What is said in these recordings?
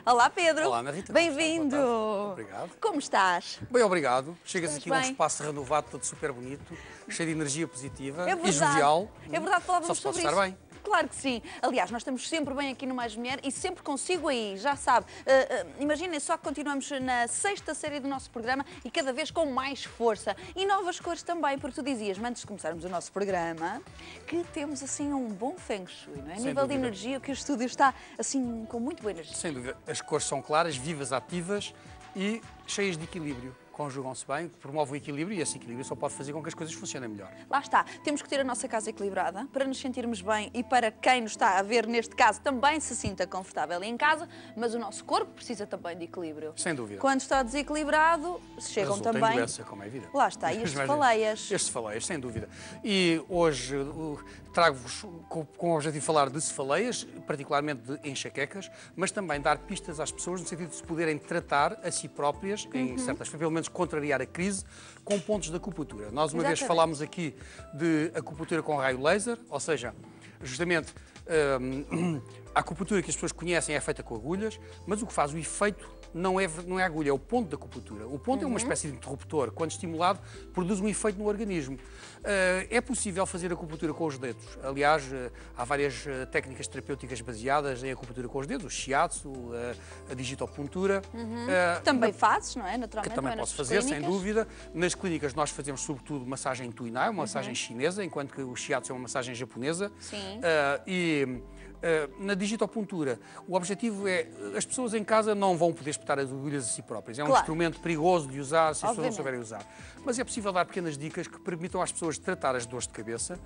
Olá, Pedro. Olá, Ana Rita. Bem-vindo. Obrigado. Como estás? Bem, obrigado. Chegas Estás aqui a um bem? espaço renovado, todo super bonito, cheio de energia positiva É e verdade. jovial. É verdade, falávamos Só se pode sobre estar isso. bem. Claro que sim. Aliás, nós estamos sempre bem aqui no Mais Mulher e sempre consigo aí, já sabe. Imaginem só que continuamos na 6ª série do nosso programa e cada vez com mais força. E novas cores também, porque tu dizias-me antes de começarmos o nosso programa que temos assim um bom feng shui, não é? A Sem nível de dúvida. energia, que o estúdio está assim com muito boa energia. Sem dúvida. As cores são claras, vivas, ativas e cheias de equilíbrio. Conjugam-se bem, promovem o equilíbrio e esse equilíbrio só pode fazer com que as coisas funcionem melhor. Lá está, temos que ter a nossa casa equilibrada para nos sentirmos bem e para quem nos está a ver neste caso também se sinta confortável em casa, mas o nosso corpo precisa também de equilíbrio. Sem dúvida. Quando está desequilibrado, chegam Resulta em também... doença, como é evidente. Lá está, e as cefaleias. As cefaleias, sem dúvida. E hoje trago-vos com o objetivo de falar de cefaleias, particularmente de enxaquecas, mas também dar pistas às pessoas no sentido de se poderem tratar a si próprias, em certas, pelo menos contrariar a crise, com pontos de acupuntura. Nós uma vez Exatamente. falámos aqui de acupuntura com raio laser, ou seja, justamente a acupuntura que as pessoas conhecem é feita com agulhas, mas o que faz o efeito não é a agulha, é o ponto da acupuntura. O ponto é uma espécie de interruptor, quando estimulado, produz um efeito no organismo. É possível fazer acupuntura com os dedos. Aliás, há várias técnicas terapêuticas baseadas em acupuntura com os dedos, o shiatsu, a digitopuntura. Também fazes, não é? Naturalmente, Que também não é? posso Nas fazer, sem clínicas. dúvida. Nas clínicas nós fazemos sobretudo massagem tuinai, uma massagem chinesa, enquanto que o shiatsu é uma massagem japonesa. Sim. Na digitopuntura, o objetivo é, as pessoas em casa não vão poder espetar as agulhas a si próprias. É um Claro. instrumento perigoso de usar se as pessoas não Obviamente. souberem usar. Mas é possível dar pequenas dicas que permitam às pessoas tratar as dores de cabeça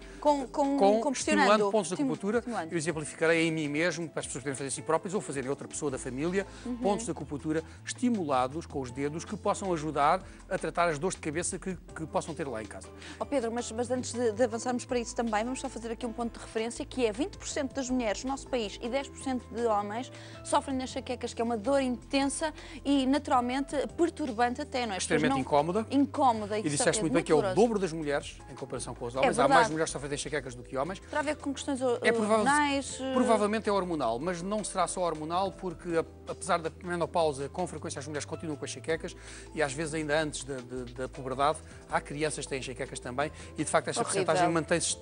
estimulando pontos de acupuntura. Estimulando. Eu exemplificarei em mim mesmo, para as pessoas poderem fazer a si próprias ou fazerem outra pessoa da família, pontos de acupuntura estimulados com os dedos que possam ajudar a tratar as dores de cabeça que possam ter lá em casa. Ó Pedro, mas antes de avançarmos para isso também, vamos só fazer aqui um ponto de referência, que é 20% das mulheres do nosso país e 10% de homens sofrem de enxaquecas, que é uma dor intensa e naturalmente perturbante até, não é? Extremamente incómoda. Incómoda. E disseste muito bem que é o dobro das mulheres em comparação com os homens. Há verdade. mais mulheres que sofrem de enxaquecas do que homens. Terá a ver com questões É provável, hormonais? provavelmente é hormonal, mas não será só hormonal, porque apesar da menopausa, com frequência as mulheres continuam com enxaquecas e às vezes ainda antes da puberdade há crianças que têm enxaquecas também e de facto esta Horrível. percentagem mantém-se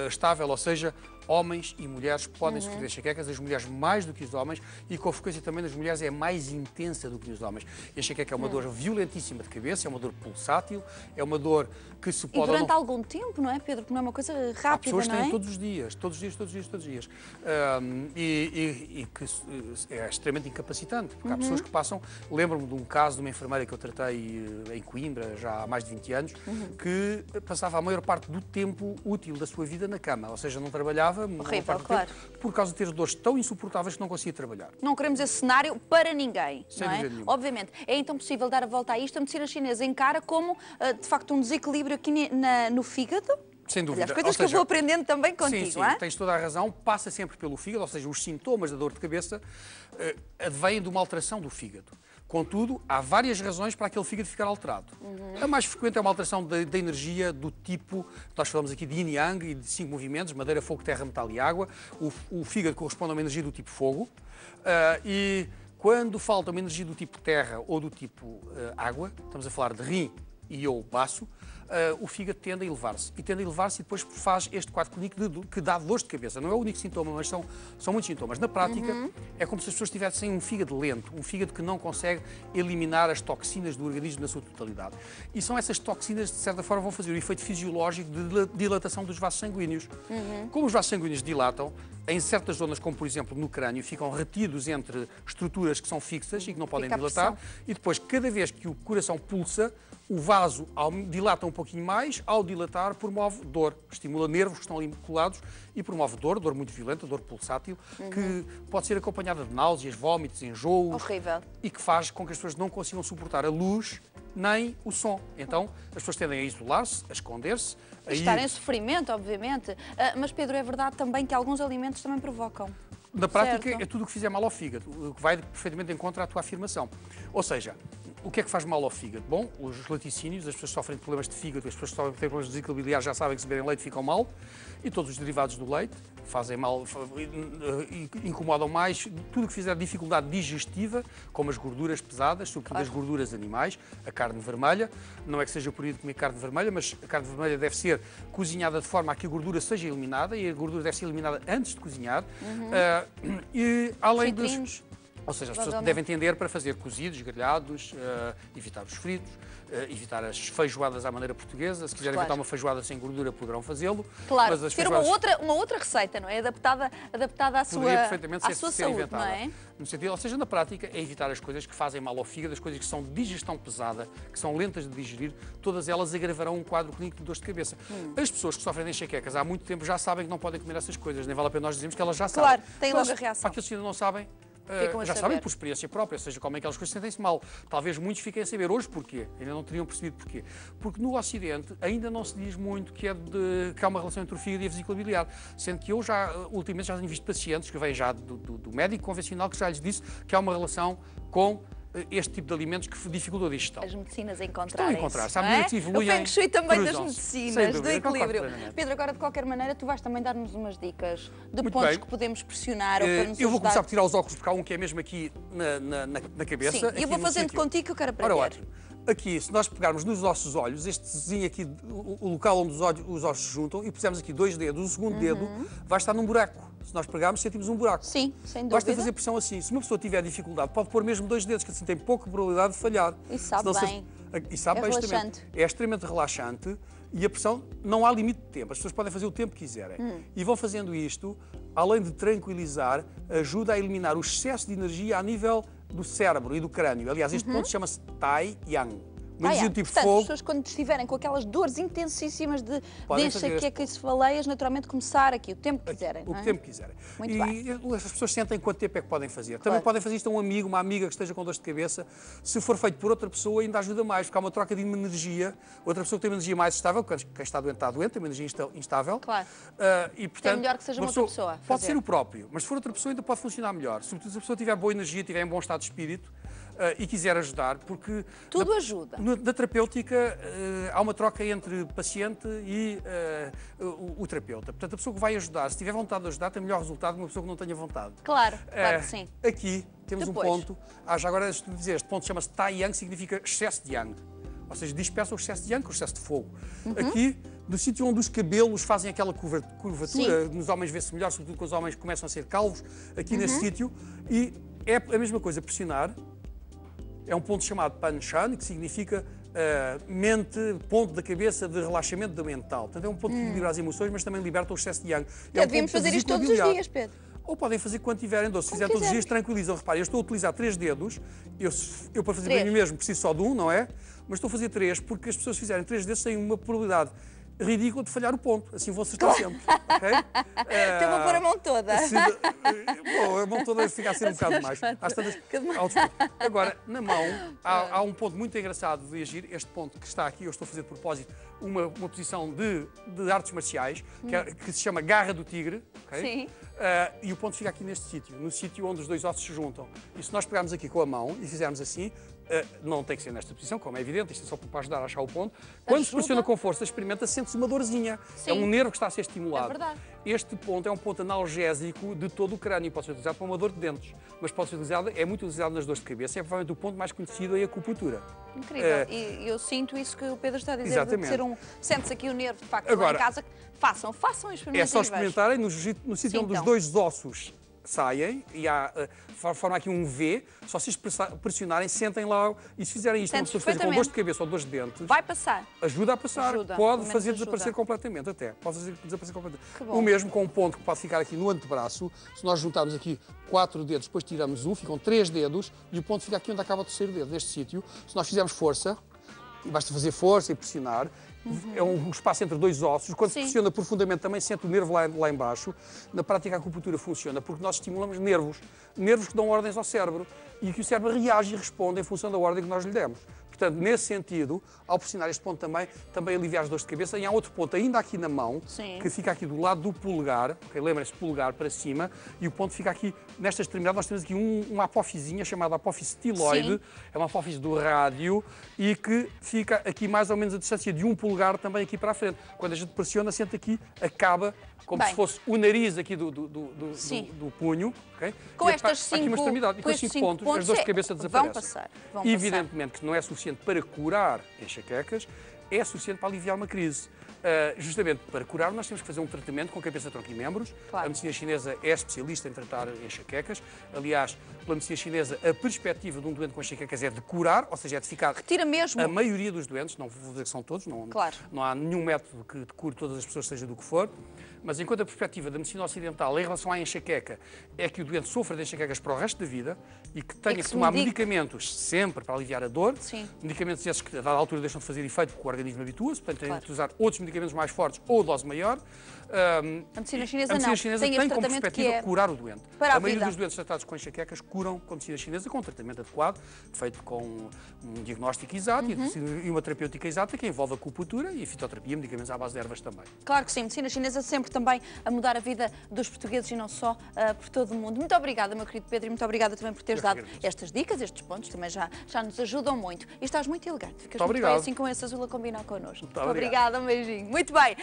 estável, ou seja, homens e mulheres podem sofrer de enxaquecas, as mulheres mais do que os homens e com a frequência também das mulheres é mais intensa do que nos homens. E a enxaqueca é uma dor violentíssima de cabeça, é uma dor pulsátil, é uma dor que se E pode... durante algum tempo, não é, Pedro? Porque não é uma coisa rápida, Há pessoas que não é? têm todos os dias. E que é extremamente incapacitante, porque há pessoas que passam... Lembro-me de um caso de uma enfermeira que eu tratei em Coimbra, já há mais de 20 anos, que passava a maior parte do tempo útil da sua vida na cama, ou seja, não trabalhava, a maior Horrível, parte do claro. tempo, por causa de ter dores tão insuportáveis que não conseguia trabalhar. Não queremos esse cenário para ninguém, Sem não é? dúvida nenhuma. Obviamente. É então possível dar a volta a isto. A medicina chinesa encara como, de facto, um desequilíbrio aqui no fígado? Sem dúvida. Aliás, coisas Ou que eu seja, vou aprendendo também contigo, sim, não é? tens toda a razão, passa sempre pelo fígado, ou seja, os sintomas da dor de cabeça advêm de uma alteração do fígado. Contudo, há várias razões para aquele fígado ficar alterado. A mais frequente é uma alteração da energia do tipo, nós falamos aqui de yin e yang e de 5 movimentos, madeira, fogo, terra, metal e água. O fígado corresponde a uma energia do tipo fogo e quando falta uma energia do tipo terra ou do tipo água, estamos a falar de rim e ou baço, o fígado tende a elevar-se. E tende a elevar-se e depois faz este quadro clínico que dá dores de cabeça. Não é o único sintoma, mas são muitos sintomas. Na prática, é como se as pessoas tivessem um fígado lento, um fígado que não consegue eliminar as toxinas do organismo na sua totalidade. E são essas toxinas que, de certa forma, vão fazer o efeito fisiológico de dilatação dos vasos sanguíneos. Como os vasos sanguíneos dilatam, em certas zonas, como por exemplo no crânio, ficam retidos entre estruturas que são fixas e que não podem Fica a dilatar. pressão. E depois, cada vez que o coração pulsa, o vaso dilata um pouquinho mais, ao dilatar promove dor, estimula nervos que estão ali colados e promove dor muito violenta, dor pulsátil, que pode ser acompanhada de náuseas, vómitos, enjoos. Horrível. E que faz com que as pessoas não consigam suportar a luz nem o som. Então, as pessoas tendem a isolar-se, a esconder-se. E estar em sofrimento, obviamente. Mas, Pedro, é verdade também que alguns alimentos também provocam. Na prática, Certo. é tudo o que fizer mal ao fígado, o que vai perfeitamente em contra à tua afirmação. Ou seja, O que é que faz mal ao fígado? Bom, os laticínios, as pessoas que sofrem de problemas de fígado, as pessoas que têm problemas de desequilíbrio biliar já sabem que se beberem leite ficam mal, e todos os derivados do leite fazem mal, incomodam mais, tudo o que fizer dificuldade digestiva, como as gorduras pesadas, sobretudo as gorduras animais, a carne vermelha. Não é que seja proibido comer carne vermelha, mas a carne vermelha deve ser cozinhada de forma a que a gordura seja eliminada, e a gordura deve ser eliminada antes de cozinhar. E além dos... Ou seja, as pessoas devem tender para fazer cozidos, grelhados, evitar os fritos, evitar as feijoadas à maneira portuguesa. Se quiserem evitar uma feijoada sem gordura, poderão fazê-lo. Claro, mas as ter uma outra receita, não é? Adaptada à sua saúde, não é? No sentido, ou seja, na prática, é evitar as coisas que fazem mal ao fígado, as coisas que são de digestão pesada, que são lentas de digerir, todas elas agravarão um quadro clínico de dor de cabeça. As pessoas que sofrem de enxaquecas há muito tempo já sabem que não podem comer essas coisas, nem vale a pena nós dizermos que elas já sabem. Claro, têm logo a reação. Para aqueles que ainda não sabem, já sabem por experiência própria, ou seja, comem aquelas coisas que sentem-se mal. Talvez muitos fiquem a saber hoje porquê, ainda não teriam percebido porquê. Porque no Ocidente ainda não se diz muito que há uma relação entre o fígado e a vesícula biliar, sendo que eu ultimamente já tenho visto pacientes que vêm já do médico convencional que já lhes disse que há uma relação com este tipo de alimentos que dificultam a digestão. As medicinas encontrarem. Estão a encontrar, sabem que evoluem. O Feng Shui também das medicinas, do equilíbrio. Pedro, agora de qualquer maneira tu vais também dar-nos umas dicas de pontos que podemos pressionar ou para nos Eu vou começar por tirar os óculos porque há um que é mesmo aqui na cabeça. Sim, e eu vou fazendo contigo que eu quero aprender. Ora, ótimo. Aqui, se nós pegarmos nos nossos olhos, estezinho aqui, o local onde os ossos se juntam, e pusermos aqui 2 dedos, o segundo dedo vai estar num buraco. Se nós pegarmos, sentimos um buraco. Sim, sem dúvida. Basta fazer pressão assim. Se uma pessoa tiver dificuldade, pode pôr mesmo 2 dedos, que assim tem pouca probabilidade de falhar. E sabe bem. E sabe bem, relaxante. É extremamente relaxante e a pressão não há limite de tempo. As pessoas podem fazer o tempo que quiserem. E vão fazendo isto, além de tranquilizar, ajuda a eliminar o excesso de energia a nível do cérebro e do crânio. Aliás, este ponto chama-se Tai Yang. Portanto, as pessoas quando estiverem com aquelas dores intensíssimas de enxaqueca e cefaleias, naturalmente começar aqui o tempo que quiserem. O tempo que quiserem. Muito bem. As pessoas sentem quanto tempo é que podem fazer. Também podem fazer isto a um amigo, uma amiga que esteja com dor de cabeça. Se for feito por outra pessoa, ainda ajuda mais, porque há uma troca de energia. Outra pessoa que tem uma energia mais estável, quem está doente, tem uma energia instável. Claro. E, portanto, é melhor que seja uma outra pessoa. Pode ser o próprio, mas se for outra pessoa ainda pode funcionar melhor. Sobretudo se a pessoa tiver boa energia, tiver em bom estado de espírito, e quiser ajudar, porque tudo ajuda. Na terapêutica há uma troca entre paciente e o terapeuta. Portanto, a pessoa que vai ajudar, se tiver vontade de ajudar, tem melhor resultado que uma pessoa que não tenha vontade. Claro, claro que sim. Aqui temos um ponto. Já agora, deixa-te dizer, este ponto chama-se Tai Yang, significa excesso de Yang. Ou seja, dispersa o excesso de Yang com o excesso de fogo. Aqui, no sítio onde os cabelos fazem aquela curvatura, nos homens vê-se melhor, sobretudo quando os homens começam a ser calvos, aqui neste sítio, e é a mesma coisa, pressionar. É um ponto chamado Pan Shan, que significa mente, ponto da cabeça de relaxamento da mental. Portanto, é um ponto que equilibra as emoções, mas também liberta o excesso de Yang. Devíamos fazer isto todos os dias, Pedro. Ou podem fazer quando tiverem dor. Se fizerem todos os dias, tranquilizam. Reparem, eu estou a utilizar 3 dedos. Eu para fazer bem mim mesmo, preciso só de um, não é? Mas estou a fazer 3, porque as pessoas fizerem 3 dedos têm uma probabilidade ridícula de falhar o ponto. Assim vão acertar sempre. Okay? Então vou pôr a mão toda. Bom, a mão toda fica a ser um bocado mais. Agora, na mão, há um ponto muito engraçado de agir. Este ponto que está aqui, eu estou a fazer de propósito uma posição de artes marciais, que se chama Garra do Tigre. Okay? Sim. E o ponto fica aqui neste sítio, no sítio onde os 2 ossos se juntam. E se nós pegarmos aqui com a mão e fizermos assim, não tem que ser nesta posição, como é evidente, isto é só para ajudar a achar o ponto. Quando se pressiona com força, experimenta, sente-se uma dorzinha. Sim. É um nervo que está a ser estimulado. É verdade. Este ponto é um ponto analgésico de todo o crânio. Pode ser utilizado para uma dor de dentes, mas pode ser utilizado, é muito utilizado nas dores de cabeça. É provavelmente o ponto mais conhecido é a acupuntura. Incrível. E eu sinto isso que o Pedro está a dizer. Exatamente. De ser sente-se aqui o nervo, de facto, agora, lá em casa. Façam e experimentem. É só experimentarem no sítio onde os 2 ossos saem e forma aqui um V, só se pressionarem, sentem lá e se fizerem isto, uma pessoa que esteja com dor de cabeça ou dor de dentes, vai passar. Ajuda a passar, pode fazer desaparecer completamente até, pode fazer desaparecer completamente. O mesmo com um ponto que pode ficar aqui no antebraço, se nós juntarmos aqui 4 dedos, depois tiramos um, ficam 3 dedos e o ponto fica aqui onde acaba o 3º dedo, neste sítio. Se nós fizermos força, e basta fazer força e pressionar, é um espaço entre 2 ossos. Quando se pressiona profundamente também sente o nervo lá embaixo. Na prática a acupuntura funciona porque nós estimulamos nervos que dão ordens ao cérebro e que o cérebro reage e responde em função da ordem que nós lhe demos. Portanto, portanto, nesse sentido, ao pressionar este ponto também alivia as dores de cabeça. E há outro ponto ainda aqui na mão, Sim. que fica aqui do lado do polegar, okay? Lembrem-se, polegar para cima, e o ponto fica aqui, nesta extremidade, nós temos aqui uma apófisezinha chamada apófise tiloide, é uma apófise do rádio, e que fica aqui mais ou menos a distância de um polegar também aqui para a frente. Quando a gente pressiona, sente aqui, acaba como se fosse o nariz aqui do punho. Okay? Com e estas aqui uma extremidade. E com estes 5 pontos, as dores de cabeça desaparecem. Vão passar. Evidentemente que não é suficiente para curar enxaquecas, é suficiente para aliviar uma crise. Justamente para curar, nós temos que fazer um tratamento com cabeça, tronco e membros. Claro. A medicina chinesa é especialista em tratar enxaquecas. Aliás, pela medicina chinesa, a perspectiva de um doente com enxaquecas é de curar, ou seja, é de ficar... Retira mesmo. A maioria dos doentes, não vou dizer que são todos, Claro. não há nenhum método que cure todas as pessoas, seja do que for, mas enquanto a perspectiva da medicina ocidental em relação à enxaqueca é que o doente sofra de enxaquecas para o resto da vida e que tenha que tomar medicamentos sempre para aliviar a dor, medicamentos esses que a dada altura deixam de fazer efeito porque o organismo habitua-se, portanto tem que usar outros medicamentos mais fortes ou dose maior. A medicina chinesa tem como perspectiva curar o doente. A maioria dos doentes tratados com enxaquecas curam com a medicina chinesa com um tratamento adequado, feito com um diagnóstico exato e uma terapêutica exata que envolve a acupuntura e a fitoterapia, medicamentos à base de ervas também. Claro que sim, a medicina chinesa sempre também a mudar a vida dos portugueses e não só por todo o mundo. Muito obrigada, meu querido Pedro, e muito obrigada também por teres dado estas dicas, estes pontos, também já nos ajudam muito. E estás muito elegante, ficas muito bem assim com esse azul a combinar connosco. Muito obrigada, um beijinho. Muito bem.